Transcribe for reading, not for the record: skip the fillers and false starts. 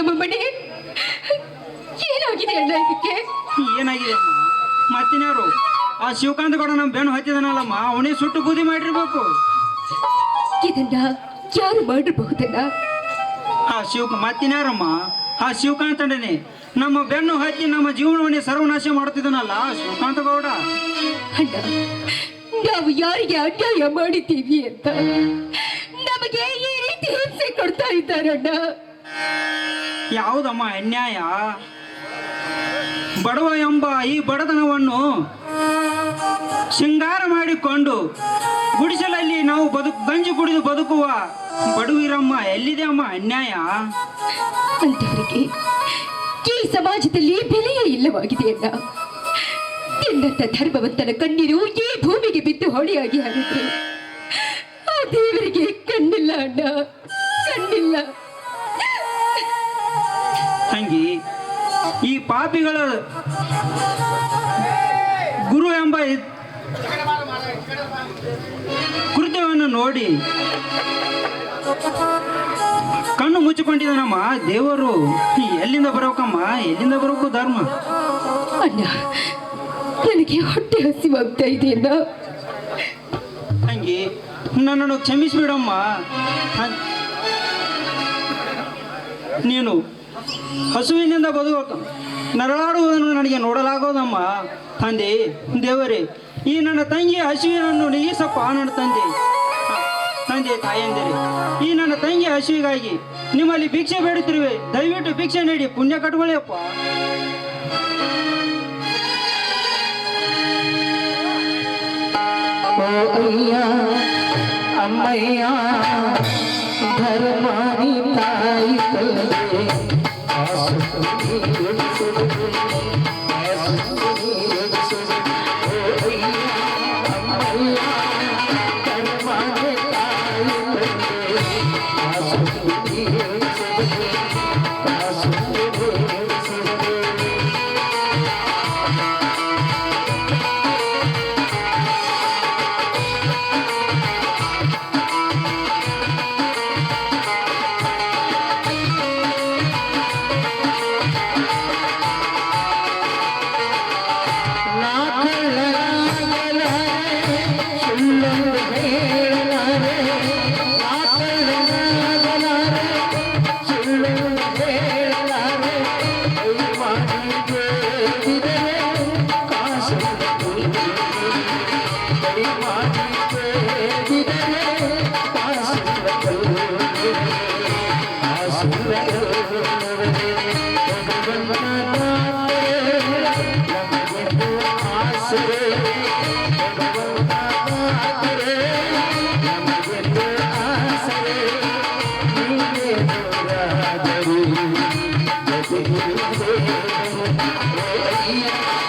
ನಮ್ಮ ಮನೆ ಏನಾಗಿದೆ ಅಣ್ಣ ಇದಕ್ಕೆ? ಏನಾಗಿದೆ ಅಮ್ಮ? ಮತ್ತಿನ್ಯಾರು ಆ ಶಿವಕಾಂತ ಕೂಡ ನಮ್ಮ ಬೆನ್ನು ಹತ್ತಿದನಲ್ಲಮ್ಮ, ಅವನೇ ಸುಟ್ಟು ಬೂದಿ ಮಾಡಿರ್ಬೇಕು. ಇದನ್ನ ಯಾರು ಮಾಡಿರಬಹುದಣ್ಣ? ಮತ್ತಿನ್ಯಾರಮ್ಮ? ಆ ಶಿವಕಾಂತನೇ ನಮ್ಮ ಬೆನ್ನು ಹತ್ತಿ ನಮ್ಮ ಜೀವನವನ್ನೇ ಸರ್ವನಾಶ ಮಾಡುತ್ತಿದ್ದನಲ್ಲ ಶಿವಕಾಂತ ಗೌಡ. ಅಣ್ಣ, ನಾವು ಯಾರಿಗೆ ಅನ್ಯಾಯ ಮಾಡಿದ್ದೀವಿ ಅಂತ ನಮಗೆ ಈ ರೀತಿ ಹಿಂಸೆ ಕೊಡ್ತಾ ಇದ್ದಾರಣ್ಣ. ಯಾವುದಮ್ಮ ಅನ್ಯಾಯ? ಬಡವ ಎಂಬ ಈ ಬಡತನವನ್ನು ಶೃಂಗಾರ ಮಾಡಿಕೊಂಡು ಗುಡಿಸಲಲ್ಲಿ ನಾವು ಗಂಜಿ ಕುಡಿದು ಬದುಕುವ ಬಡವಿರಮ್ಮ ಎಲ್ಲಿದೆ ಅಮ್ಮ ಅನ್ಯಾಯ? ಅಂತವರಿಗೆ ಈ ಸಮಾಜದಲ್ಲಿ ಬೆಲೆಯೇ ಇಲ್ಲವಾಗಿದೆ ಅಣ್ಣ. ತಿನ್ನಂತ ಧರ್ಮವಂತನ ಕಣ್ಣೀರು ಈ ಭೂಮಿಗೆ ಬಿದ್ದು ಹೊಳೆಯಾಗಿ ಹರಿದ್ರೆ ಆ ದೇವರಿಗೆ ಕಣ್ಣಿಲ್ಲ ಅಣ್ಣ, ಕಣ್ಣಿಲ್ಲ. ತಂಗಿ, ಈ ಪಾಪಿಗಳ ಗುರು ಎಂಬ ಕೃತ್ಯವನ್ನು ನೋಡಿ ಕಣ್ಣು ಮುಚ್ಚಿಕೊಂಡಿದ್ದಾನಮ್ಮ ದೇವರು. ಎಲ್ಲಿಂದ ಬರೋಕಮ್ಮ? ಎಲ್ಲಿಂದ ಬರೋಕು ಧರ್ಮ? ಅಣ್ಣ, ನನಗೆ ಹೊಟ್ಟೆ ಹಸಿವಾಗ್ತಾ ಇದೆ ಅಣ್ಣ. ತಂಗಿ, ನನ್ನನ್ನು ಕ್ಷಮಿಸಿಬಿಡಮ್ಮ. ನೀನು ಹಸುವಿನಿಂದ ಬದುಕ ನರಳಾಡುವುದನ್ನು ನನಗೆ ನೋಡಲಾಗೋದಮ್ಮ. ತಂದೆ ದೇವರೇ, ಈ ನನ್ನ ತಂಗಿ ಹಸುವಿನನ್ನು ನೀಸಪ್ಪ ನನ್ನ ತಂದೆ. ತಂದೆ ತಾಯಂದಿರೇ, ಈ ನನ್ನ ತಂಗಿ ಹಸುವಿಗಾಗಿ ನಿಮ್ಮಲ್ಲಿ ಭಿಕ್ಷೆ ಬೇಡುತ್ತಿರುವೆ, ದಯವಿಟ್ಟು ಭಿಕ್ಷೆ ನೀಡಿ ಪುಣ್ಯ ಕಟ್ಕೊಳ್ಳಿಯಪ್ಪ. ಅಯ್ಯ ಅಮ್ಮಯ್ಯ ಧರ್ಮಾನಿ ತಾಯಿ ತಂದೆ Yeah.